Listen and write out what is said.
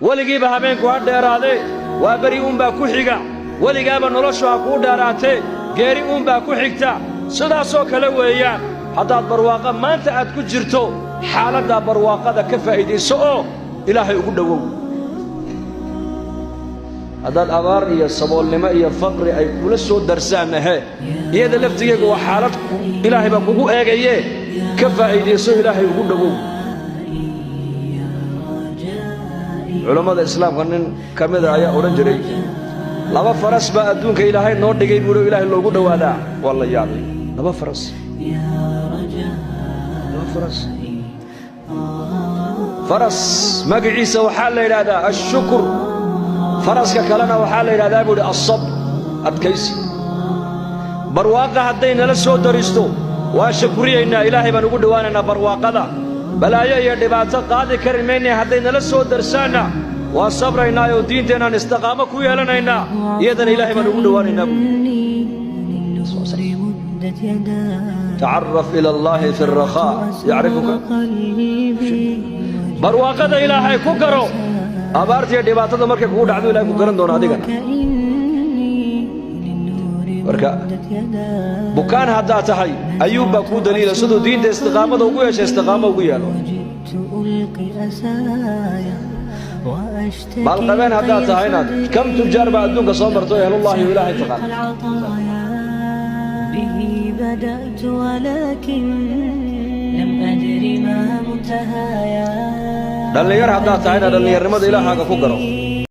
weligiiba habeenku ha dheeraadee waa beri uunbaa ku xiga weligaaba noloshu ha kuu dheeraatee geeri uunbaa ku xigta sidaasoo kale weeyaan haddaad barwaaqa maanta aad ku jirto xaaladdaa barwaaqada ka faa'iidayso oo ilaahay ugu dhowow haddaad abaar iyo saboolnimo iyo faqri ay kula soo darsaan ahee iyada laftigeegu waa xaalad ilaahay baa kugu eegayee ka faa'iidayso ilaahay ugu dhowow culammada islaamka nin ka mida ayaa odhan jiray laba faras baa adduunka ilaahay noo dhigay buuhi ilaahay loogu dhowaadaa waa la yaabay laba faras faras magaciisa waxaa la yidhaahdaa ashukur faraska kalena waxaa la yidhahdaa buuhi assabr adkaysi barwaaqa hadday nala soo daristo waa shukriyaynaa ilaahay baan ugu dhowaanaynaa barwaaqada balaayo iyo dhibaato qaadi kari maynay hadday nala soo darsaanna waa sabraynaa oo diinteennaan istiqaamo ku yeelanaynaa iyadana ilaahay baan ugu dhowaanaynaa tacaraf ila allaahi fi alrakhaa yacrifuka barwaaqada ilaahay ku garo abaartiiyo dhibaatada markay kugu dhacdo ilahay ku garan doono adigana marka bukaan haddaad tahay ayuub baa kuu daliila siduu diinta istiqaamada ugu yeeshay istiqaamo ugu yeelo maalqabeen haddaad tahaynaad kam tujaar baa adduunka soo marto ehlullaahi o ilaahay taqaan dhallinyar haddaad tahayna dhallinyarnimada ilaahaaga ku garo